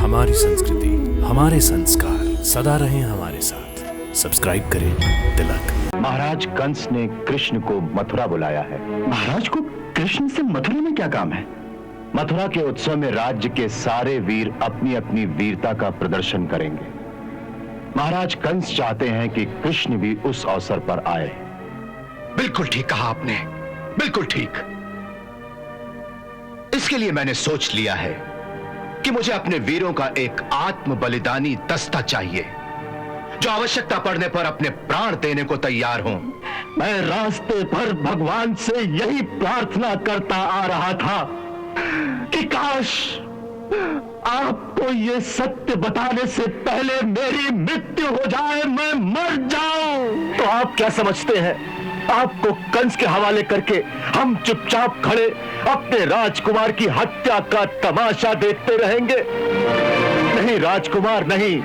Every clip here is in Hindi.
हमारी संस्कृति, हमारे संस्कार सदा रहें हमारे साथ। सब्सक्राइब करें तिलक। महाराज कंस ने कृष्ण को मथुरा बुलाया है। महाराज को कृष्ण से मथुरा में क्या काम है? मथुरा के उत्सव में राज्य के सारे वीर अपनी अपनी वीरता का प्रदर्शन करेंगे। महाराज कंस चाहते हैं कि कृष्ण भी उस अवसर पर आए। बिल्कुल ठीक कहा आपने, बिल्कुल ठीक। इसके लिए मैंने सोच लिया है कि मुझे अपने वीरों का एक आत्म बलिदानी दस्ता चाहिए जो आवश्यकता पड़ने पर अपने प्राण देने को तैयार हों। मैं रास्ते पर भगवान से यही प्रार्थना करता आ रहा था कि काश आपको ये सत्य बताने से पहले मेरी मृत्यु हो जाए, मैं मर जाऊं। तो आप क्या समझते हैं, आपको कंस के हवाले करके हम चुपचाप खड़े अपने राजकुमार की हत्या का तमाशा देखते रहेंगे? नहीं राजकुमार, नहीं।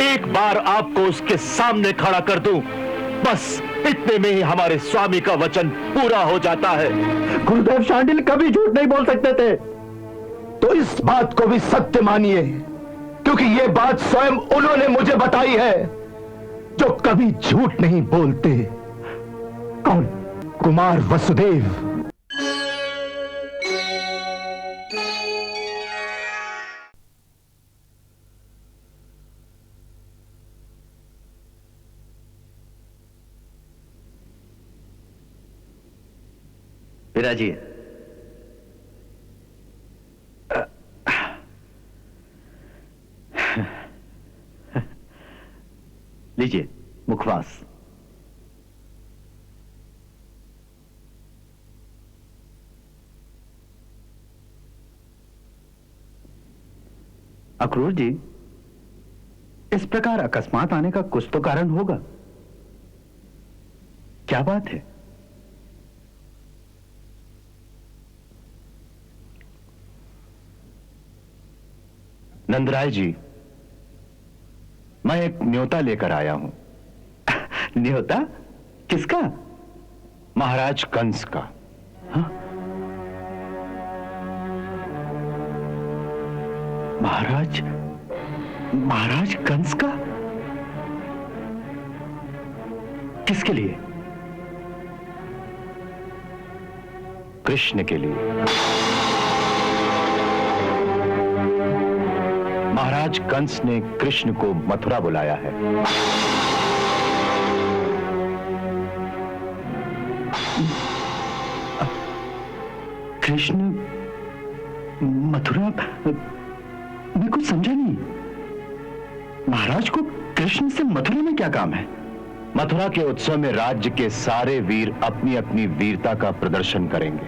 एक बार आपको उसके सामने खड़ा कर दूं, बस इतने में ही हमारे स्वामी का वचन पूरा हो जाता है। गुरुदेव शांडिल कभी झूठ नहीं बोल सकते थे, तो इस बात को भी सत्य मानिए, क्योंकि यह बात स्वयं उन्होंने मुझे बताई है, जो कभी झूठ नहीं बोलते। कौन? कुमार वसुदेव। विराजिए। लीजिए मुखवास। अक्रूर जी, इस प्रकार अकस्मात आने का कुछ तो कारण होगा। क्या बात है? नंदराय जी, मैं एक न्योता लेकर आया हूं। न्योता? किसका? महाराज कंस का। हाँ? महाराज कंस का? किसके लिए? कृष्ण के लिए। महाराज कंस ने कृष्ण को मथुरा बुलाया है। कृष्ण मथुरा? मैं कुछ समझा नहीं। महाराज को कृष्ण से मथुरा में क्या काम है? मथुरा के उत्सव में राज्य के सारे वीर अपनी अपनी वीरता का प्रदर्शन करेंगे।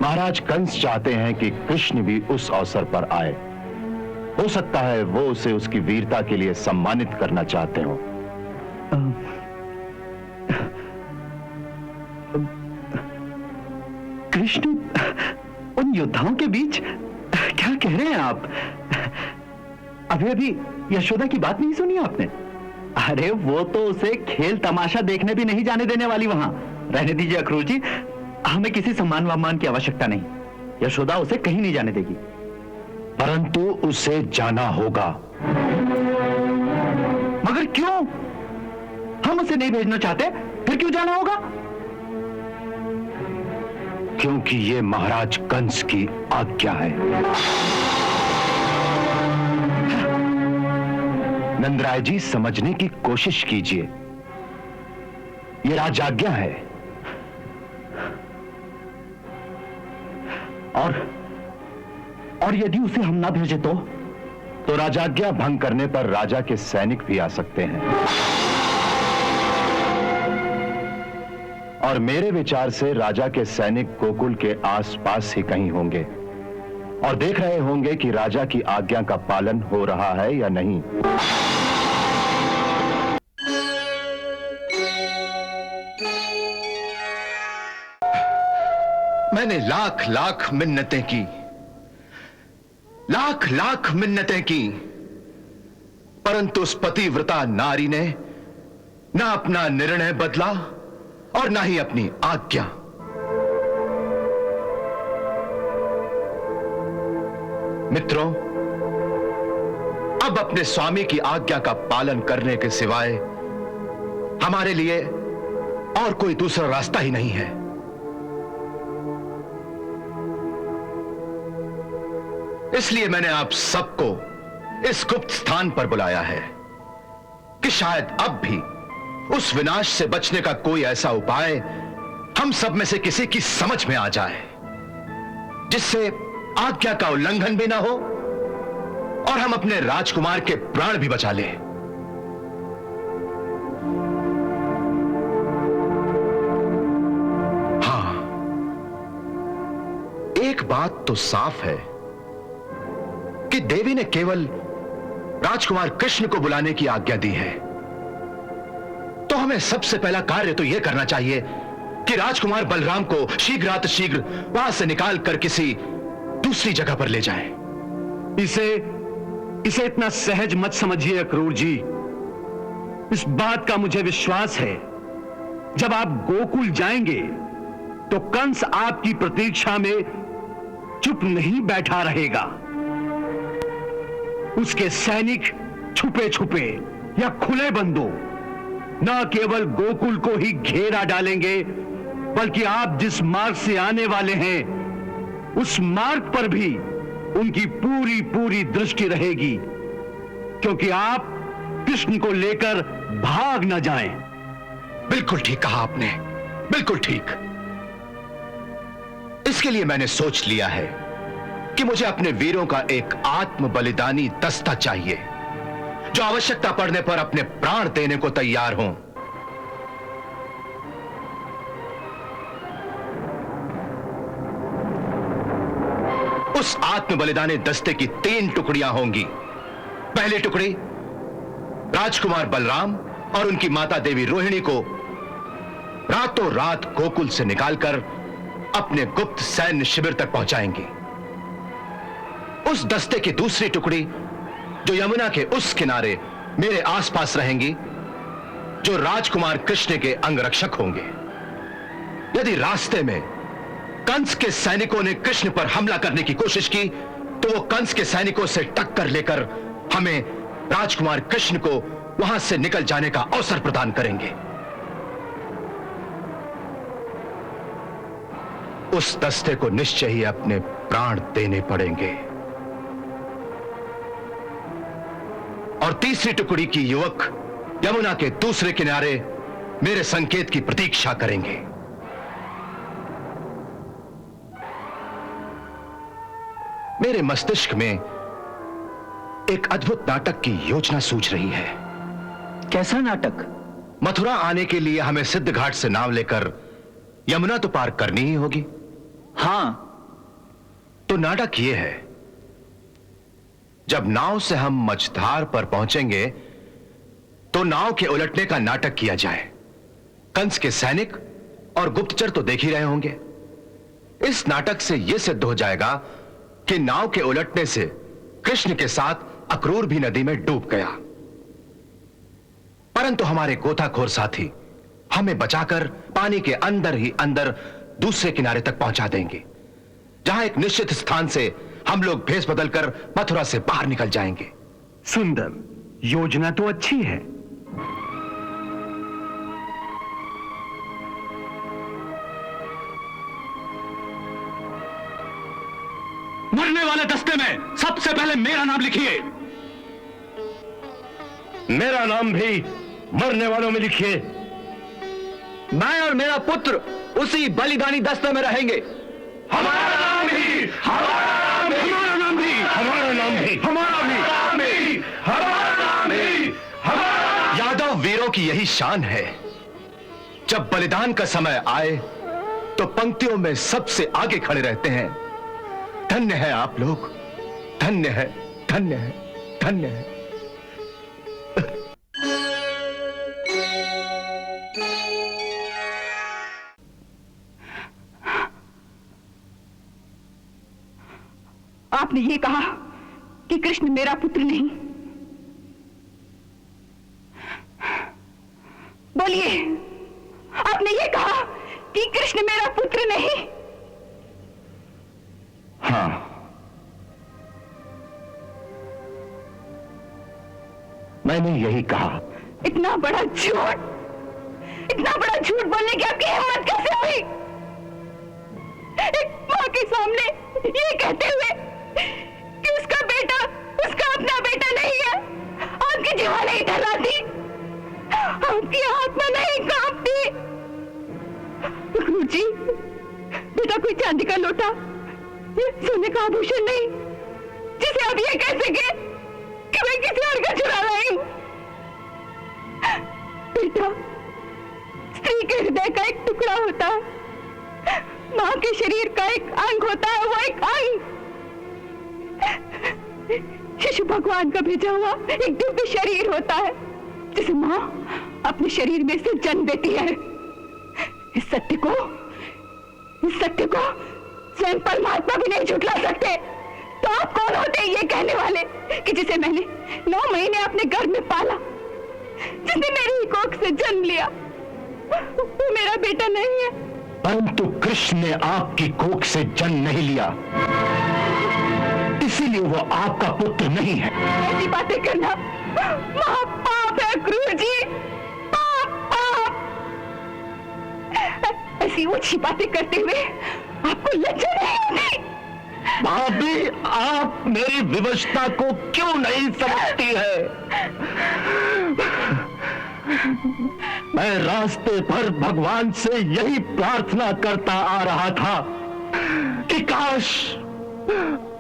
महाराज कंस चाहते हैं कि कृष्ण भी उस अवसर पर आए। हो सकता है वो उसे उसकी वीरता के लिए सम्मानित करना चाहते हो। कृष्ण उन योद्धाओं के बीच? क्या कह रहे हैं आप? अभी यशोदा की बात नहीं सुनी आपने? अरे वो तो उसे खेल तमाशा देखने भी नहीं जाने देने वाली वहां। रहने दीजिए अक्रूर जी, हमें किसी सम्मान वामान की आवश्यकता नहीं। यशोदा उसे कहीं नहीं जाने देगी। परंतु उसे जाना होगा। मगर क्यों? हम उसे नहीं भेजना चाहते, फिर क्यों जाना होगा? क्योंकि ये महाराज कंस की आज्ञा है। नंदराय जी, समझने की कोशिश कीजिए। ये राजाज्ञा है। और यदि उसे हम ना भेजे तो राजाज्ञा भंग करने पर राजा के सैनिक भी आ सकते हैं। और मेरे विचार से राजा के सैनिक गोकुल के आसपास ही कहीं होंगे और देख रहे होंगे कि राजा की आज्ञा का पालन हो रहा है या नहीं। मैंने लाख लाख मिन्नतें की, लाख लाख मिन्नतें की, परंतु उस पतिव्रता नारी ने ना अपना निर्णय बदला और ना ही अपनी आज्ञा। मित्रों, अब अपने स्वामी की आज्ञा का पालन करने के सिवाय हमारे लिए और कोई दूसरा रास्ता ही नहीं है। इसलिए मैंने आप सबको इस गुप्त स्थान पर बुलाया है कि शायद अब भी उस विनाश से बचने का कोई ऐसा उपाय हम सब में से किसी की समझ में आ जाए, जिससे आज्ञा का उल्लंघन भी ना हो और हम अपने राजकुमार के प्राण भी बचा लें। हां, एक बात तो साफ है कि देवी ने केवल राजकुमार कृष्ण को बुलाने की आज्ञा दी है, तो हमें सबसे पहला कार्य तो यह करना चाहिए कि राजकुमार बलराम को शीघ्रातिशीघ्र वहां से निकाल कर किसी दूसरी जगह पर ले जाएं। इसे इतना सहज मत समझिए अक्रूर जी। इस बात का मुझे विश्वास है, जब आप गोकुल जाएंगे तो कंस आपकी प्रतीक्षा में चुप नहीं बैठा रहेगा। उसके सैनिक छुपे छुपे या खुले बंदों न केवल गोकुल को ही घेरा डालेंगे, बल्कि आप जिस मार्ग से आने वाले हैं उस मार्ग पर भी उनकी पूरी पूरी दृष्टि रहेगी, क्योंकि आप कृष्ण को लेकर भाग न जाएं। बिल्कुल ठीक कहा आपने, बिल्कुल ठीक। इसके लिए मैंने सोच लिया है कि मुझे अपने वीरों का एक आत्म बलिदानी दस्ता चाहिए, जो आवश्यकता पड़ने पर अपने प्राण देने को तैयार हों। उस आत्म बलिदानी दस्ते की 3 टुकड़ियां होंगी। पहली टुकड़ी राजकुमार बलराम और उनकी माता देवी रोहिणी को रातों रात गोकुल से निकालकर अपने गुप्त सैन्य शिविर तक पहुंचाएंगी। उस दस्ते की दूसरी टुकड़ी जो यमुना के उस किनारे मेरे आसपास रहेंगी, जो राजकुमार कृष्ण के अंगरक्षक होंगे। यदि रास्ते में कंस के सैनिकों ने कृष्ण पर हमला करने की कोशिश की, तो वो कंस के सैनिकों से टक्कर लेकर हमें राजकुमार कृष्ण को वहां से निकल जाने का अवसर प्रदान करेंगे। उस दस्ते को निश्चय ही अपने प्राण देने पड़ेंगे। और तीसरी टुकड़ी की युवक यमुना के दूसरे किनारे मेरे संकेत की प्रतीक्षा करेंगे। मेरे मस्तिष्क में एक अद्भुत नाटक की योजना सूझ रही है। कैसा नाटक? मथुरा आने के लिए हमें सिद्ध घाट से नाव लेकर यमुना तो पार करनी ही होगी। हां। तो नाटक यह है, जब नाव से हम मझधार पर पहुंचेंगे तो नाव के उलटने का नाटक किया जाए। कंस के सैनिक और गुप्तचर तो देख ही रहे होंगे। इस नाटक से यह सिद्ध हो जाएगा कि नाव के उलटने से कृष्ण के साथ अक्रूर भी नदी में डूब गया, परंतु हमारे गोताखोर साथी हमें बचाकर पानी के अंदर ही अंदर दूसरे किनारे तक पहुंचा देंगे, जहां एक निश्चित स्थान से हम लोग भेष बदलकर मथुरा से बाहर निकल जाएंगे। सुंदर योजना तो अच्छी है। मरने वाले दस्ते में सबसे पहले मेरा नाम लिखिए। मेरा नाम भी मरने वालों में लिखिए। मैं और मेरा पुत्र उसी बलिदानी दस्ते में रहेंगे। हमारा नाम भी, हमारा नाम भी, हमारा नाम भी, हमारा नाम भी, हमारा भी, हमारा नाम भी, हमारा। यादव वीरों की यही शान है, जब बलिदान का समय आए तो पंक्तियों में सबसे आगे खड़े रहते हैं। धन्य है आप लोग, धन्य है, धन्य है, धन्य है। आपने ये कहा कि कृष्ण मेरा पुत्र नहीं। बोलिए, आपने ये कहा कि कृष्ण मेरा पुत्र नहीं? हाँ, मैंने यही कहा। इतना बड़ा झूठ बोलने की आपकी हिम्मत कैसे हुई? एक माँ के सामने ये कहते हुए कि उसका अपना बेटा नहीं है, आपकी जीवा नहीं ठहराती, आपकी आत्मा नहीं कांपती। गुरुजी, बेटा कोई चांदी का लोटा, ये सोने का आभूषण नहीं जिसे आप ये कह सके कि मैं किसी और का चुरा रही हूं। बेटा स्त्री के हृदय का एक टुकड़ा होता है, मां के शरीर का एक अंग होता है, वो एक अंग शिशु भगवान का भेजा हुआ एक दिव्य शरीर होता है जिसे मां अपने शरीर में से जन्म देती है। इस सत्य को स्वयं परमात्मा भी नहीं झुठला सकते। तो आप कौन होते हैं ये कहने वाले कि जिसे मैंने 9 महीने अपने गर्भ में पाला, जिसने मेरी ही कोख से जन्म लिया, वो मेरा बेटा नहीं है? परंतु कृष्ण ने आपकी कोख से जन्म नहीं लिया, इसीलिए वो आपका पुत्र नहीं है। ऐसी बातें करना महापाप है गुरुजी, पाप। ऐसी ऊंची बातें करते हुए आपको लज्जा नहीं होती? भाभी, आप मेरी विवशता को क्यों नहीं समझती है? मैं रास्ते भर भगवान से यही प्रार्थना करता आ रहा था कि काश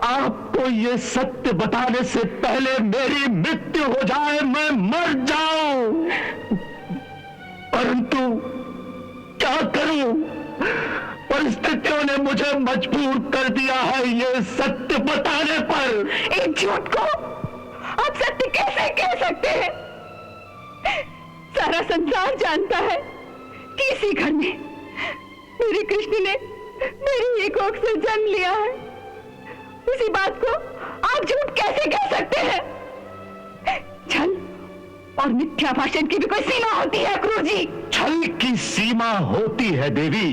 आपको ये सत्य बताने से पहले मेरी मृत्यु हो जाए, मैं मर जाऊं। परंतु क्या करूं, परिस्थितियों ने मुझे मजबूर कर दिया है ये सत्य बताने पर। एक झूठ को आप सत्य कैसे कह सकते हैं? सारा संसार जानता है कि इसी घर में मेरे कृष्ण ने मेरी ही कोख से जन्म लिया है। उसी बात को आप झूठ कैसे कह सकते हैं? छल और मिथ्या भाषण की भी कोई सीमा होती है गुरुजी? छल की सीमा होती है देवी,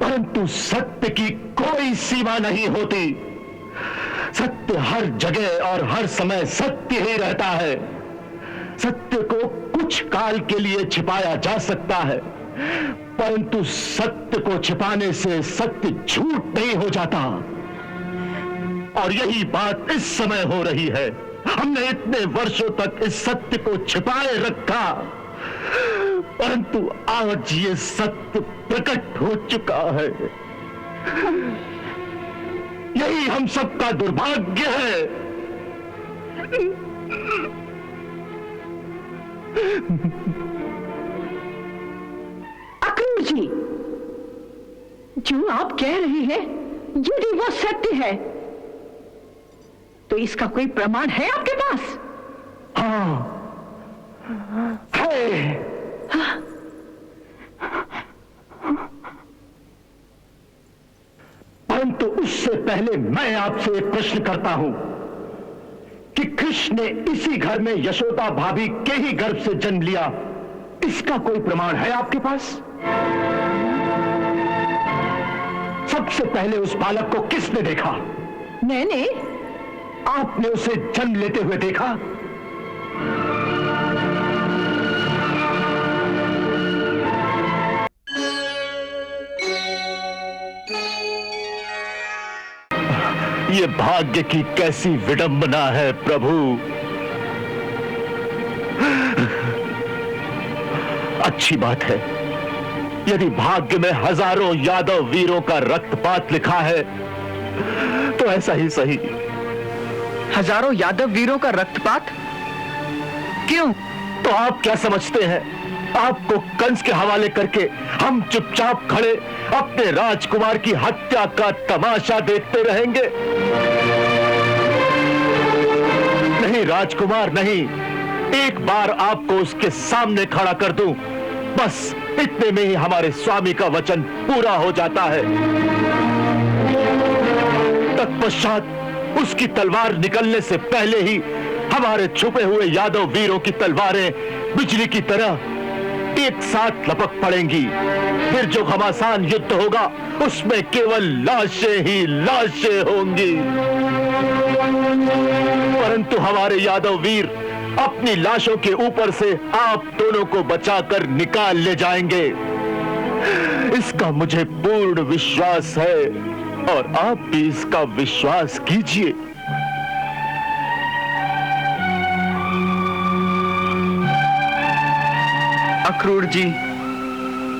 परंतु सत्य की कोई सीमा नहीं होती। सत्य हर जगह और हर समय सत्य ही रहता है। सत्य को कुछ काल के लिए छिपाया जा सकता है, परंतु सत्य को छिपाने से सत्य झूठ नहीं हो जाता। और यही बात इस समय हो रही है। हमने इतने वर्षों तक इस सत्य को छिपाए रखा, परंतु आज ये सत्य प्रकट हो चुका है। यही हम सबका दुर्भाग्य है। अक्रूर जी, जो आप कह रहे हैं यदि वो सत्य है तो इसका कोई प्रमाण है आपके पास? हाँ है। परंतु उससे पहले मैं आपसे एक प्रश्न करता हूं कि कृष्ण ने इसी घर में यशोदा भाभी के ही गर्भ से जन्म लिया, इसका कोई प्रमाण है आपके पास? सबसे पहले उस बालक को किसने देखा? मैंने। आपने उसे जन्म लेते हुए देखा? ये भाग्य की कैसी विडंबना है प्रभु। अच्छी बात है, यदि भाग्य में हजारों यादव वीरों का रक्तपात लिखा है तो ऐसा ही सही। हजारों यादव वीरों का रक्तपात? क्यों? तो आप क्या समझते हैं, आपको कंस के हवाले करके हम चुपचाप खड़े अपने राजकुमार की हत्या का तमाशा देखते रहेंगे? नहीं राजकुमार नहीं, एक बार आपको उसके सामने खड़ा कर दूं, बस इतने में ही हमारे स्वामी का वचन पूरा हो जाता है। तत्पश्चात उसकी तलवार निकलने से पहले ही हमारे छुपे हुए यादव वीरों की तलवारें बिजली की तरह एक साथ लपक पड़ेंगी। फिर जो घमासान युद्ध होगा उसमें केवल लाशें ही लाशें होंगी। परंतु हमारे यादव वीर अपनी लाशों के ऊपर से आप दोनों को बचाकर निकाल ले जाएंगे। इसका मुझे पूर्ण विश्वास है और आप भी इसका विश्वास कीजिए। अक्रूर जी,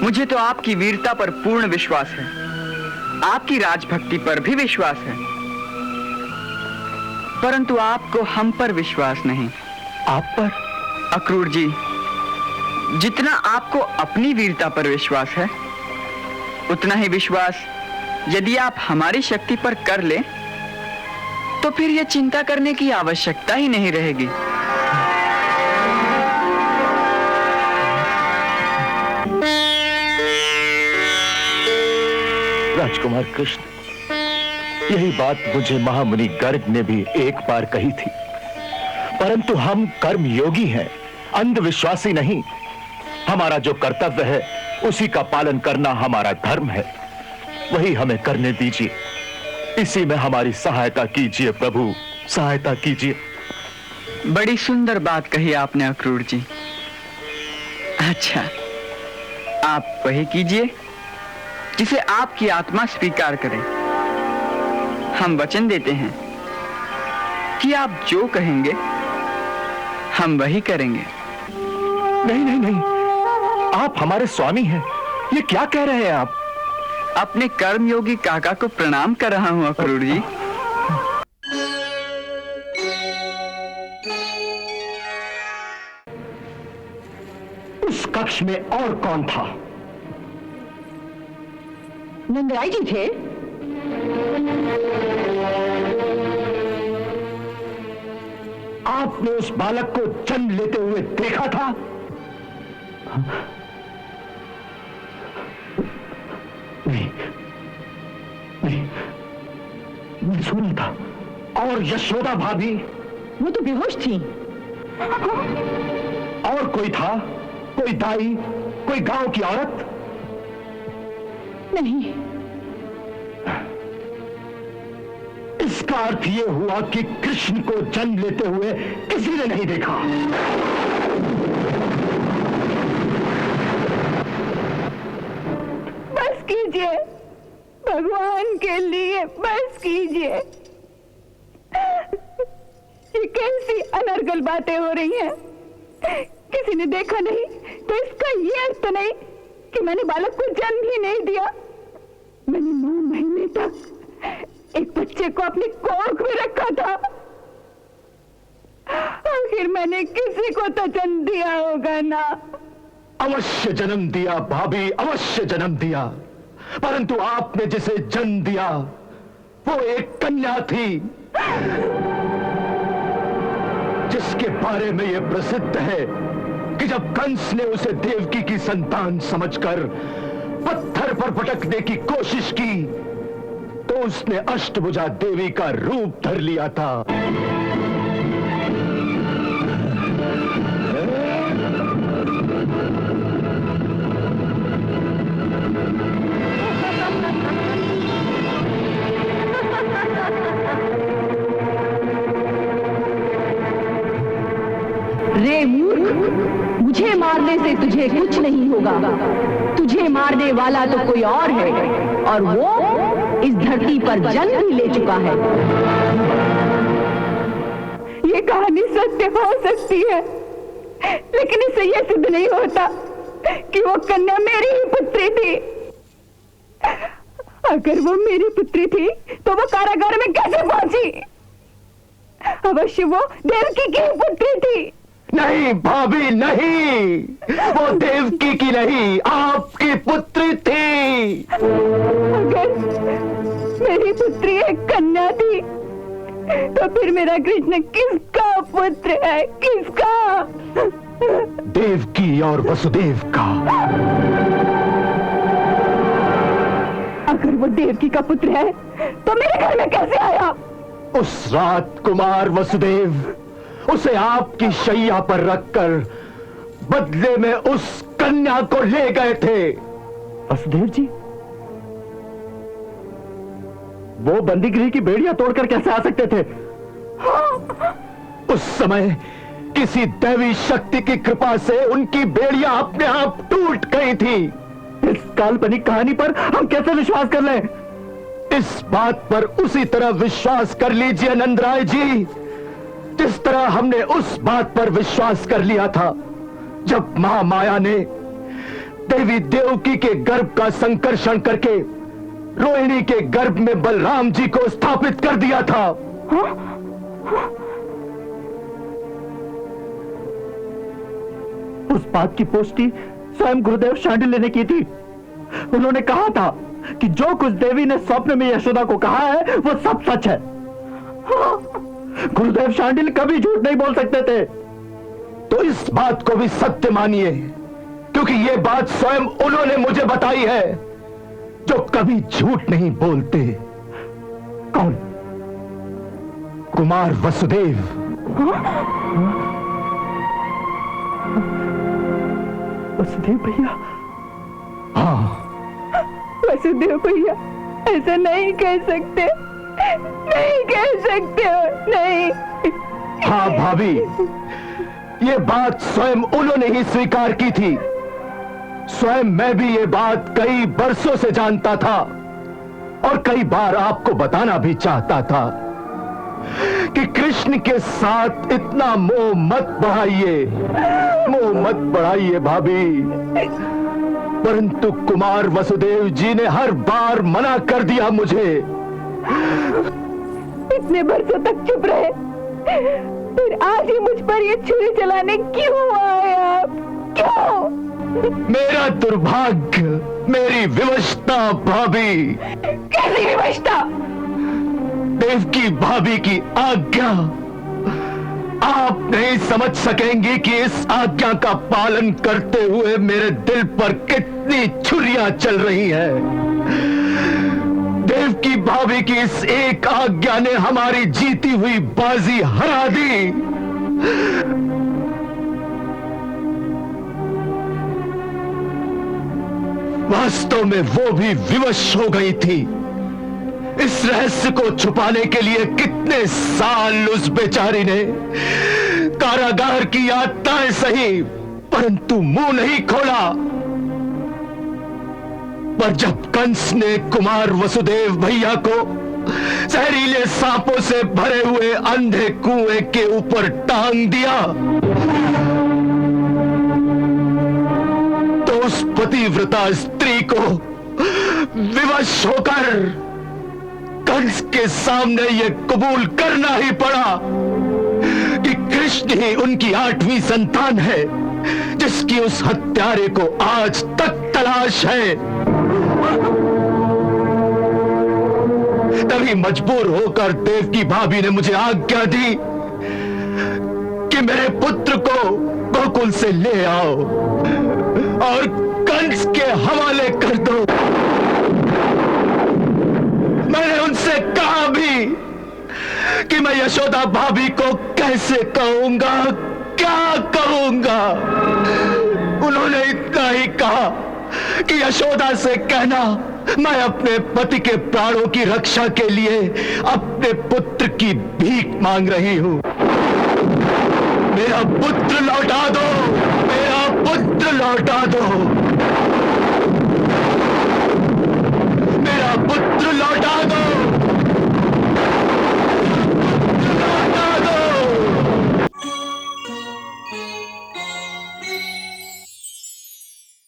मुझे तो आपकी वीरता पर पूर्ण विश्वास है, आपकी राजभक्ति पर भी विश्वास है, परंतु आपको हम पर विश्वास नहीं। आप पर? अक्रूर जी, जितना आपको अपनी वीरता पर विश्वास है, उतना ही विश्वास यदि आप हमारी शक्ति पर कर ले, तो फिर यह चिंता करने की आवश्यकता ही नहीं रहेगी। राजकुमार कृष्ण, यही बात मुझे महामुनि गर्ग ने भी एक बार कही थी, परंतु हम कर्मयोगी हैं, अंधविश्वासी नहीं। हमारा जो कर्तव्य है उसी का पालन करना हमारा धर्म है, वही हमें करने दीजिए। इसी में हमारी सहायता कीजिए प्रभु, सहायता कीजिए। बड़ी सुंदर बात कही आपने अक्रूर जी। अच्छा, आप वही कीजिए जिसे आपकी आत्मा स्वीकार करे। हम वचन देते हैं कि आप जो कहेंगे हम वही करेंगे। नहीं नहीं नहीं, आप हमारे स्वामी हैं, ये क्या कह रहे हैं आप? अपने कर्मयोगी काका को प्रणाम कर रहा हूं अक्रूर जी। उस कक्ष में और कौन था? नंदराय जी थे। आपने उस बालक को जन्म लेते हुए देखा था? नहीं नहीं, मैं सुना था। और यशोदा भाभी? वो तो बेहोश थी। और कोई था? कोई दाई, कोई गांव की औरत? नहीं। इसका अर्थ यह हुआ कि कृष्ण को जन्म लेते हुए किसी ने नहीं देखा। बस कीजिए, भगवान के लिए बस कीजिए। ये कैसी अनर्गल बातें हो रही हैं? किसी ने देखा नहीं तो इसका ये अर्थ नहीं कि मैंने बालक को जन्म ही नहीं दिया। मैंने 9 महीने तक एक बच्चे को अपनी कोख में रखा था। आखिर मैंने किसी को तो जन्म दिया होगा ना। अवश्य जन्म दिया भाभी, अवश्य जन्म दिया, परंतु आपने जिसे जन्म दिया वो एक कन्या थी, जिसके बारे में यह प्रसिद्ध है कि जब कंस ने उसे देवकी की संतान समझकर पत्थर पर पटकने की कोशिश की तो उसने अष्टभुजा देवी का रूप धर लिया था। रे मूर्ख, मुझे मारने से तुझे कुछ नहीं होगा। तुझे मारने वाला तो कोई और है, और वो इस धरती पर जन्म भी ले चुका है। ये कहानी सत्य हो सकती है, लेकिन इससे यह सिद्ध नहीं होता कि वो कन्या मेरी ही पुत्री थी। अगर वो मेरी पुत्री थी तो वो कारागार में कैसे पहुंची? अवश्य वो देवकी की पुत्री थी। नहीं भाभी, नहीं, वो देवकी की नहीं, आपकी पुत्री थी। अगर मेरी पुत्री एक कन्या थी तो फिर मेरा कृष्ण किसका पुत्र है? किसका? देवकी और वसुदेव का। अगर वो देवकी का पुत्र है तो मेरे घर में कैसे आया? उस रात कुमार वसुदेव उसे आपकी शैया पर रखकर बदले में उस कन्या को ले गए थे। वसुदेव जी, वो बंदीगृह की बेड़ियां तोड़कर कैसे आ सकते थे? उस समय किसी दैवी शक्ति की कृपा से उनकी बेड़ियां अपने आप टूट गई थी। इस काल्पनिक कहानी पर हम कैसे विश्वास कर लें? इस बात पर उसी तरह विश्वास कर लीजिए नंदराय जी, जिस तरह हमने उस बात पर विश्वास कर लिया था जब महामाया ने देवी देवकी के गर्भ का संकर्षण करके रोहिणी के गर्भ में बलराम जी को स्थापित कर दिया था। उस बात की पुष्टि स्वयं गुरुदेव शांडिल्य ने की थी। उन्होंने कहा था कि जो कुछ देवी ने स्वप्न में यशोदा को कहा है वो सब सच है। गुरुदेव शांडिल्य कभी झूठ नहीं बोल सकते थे। तो इस बात को भी सत्य मानिए, क्योंकि ये बात स्वयं उन्होंने मुझे बताई है, जो कभी झूठ नहीं बोलते। कौन? कुमार वसुदेव। वसुदेव भैया? हाँ वसुदेव भैया, ऐसा नहीं कह सकते, नहीं कह सकते हो, नहीं। हाँ भाभी, ये बात स्वयं उन्होंने ही स्वीकार की थी। स्वयं मैं भी ये बात कई बरसों से जानता था और कई बार आपको बताना भी चाहता था कि कृष्ण के साथ इतना मोह मत बढ़ाइए, मोह मत बढ़ाइए भाभी। परंतु कुमार वसुदेव जी ने हर बार मना कर दिया मुझे। इतने बरसों तक चुप रहे, फिर आज ही मुझ पर ये छुरी चलाने क्यों आए आप? क्यों? मेरा दुर्भाग्य, मेरी विवशता भाभी। कैसी विवशता? देवकी भाभी की आज्ञा। आप नहीं समझ सकेंगी कि इस आज्ञा का पालन करते हुए मेरे दिल पर कितनी छुरियां चल रही हैं। देवकी भाभी की इस एक आज्ञा ने हमारी जीती हुई बाजी हरा दी। वास्तव में वो भी विवश हो गई थी। इस रहस्य को छुपाने के लिए कितने साल उस बेचारी ने कारागार की यातनाएं सही, परंतु मुंह नहीं खोला। पर जब कंस ने कुमार वसुदेव भैया को जहरीले सांपों से भरे हुए अंधे कुएं के ऊपर टांग दिया, तो उस पतिव्रता स्त्री को विवश होकर कंस के सामने यह कबूल करना ही पड़ा कि कृष्ण ही उनकी 8वीं संतान है, जिसकी उस हत्यारे को आज तक तलाश है। तभी मजबूर होकर देवकी भाभी ने मुझे आज्ञा दी कि मेरे पुत्र को गोकुल से ले आओ और कंस के हवाले कर दो। मैंने उनसे कहा भी कि मैं यशोदा भाभी को कैसे कहूंगा, क्या कहूंगा। उन्होंने इतना ही कहा कि यशोदा से कहना मैं अपने पति के प्राणों की रक्षा के लिए अपने पुत्र की भीख मांग रही हूं। मेरा पुत्र लौटा दो, मेरा पुत्र लौटा दो, मेरा पुत्र लौटा दो।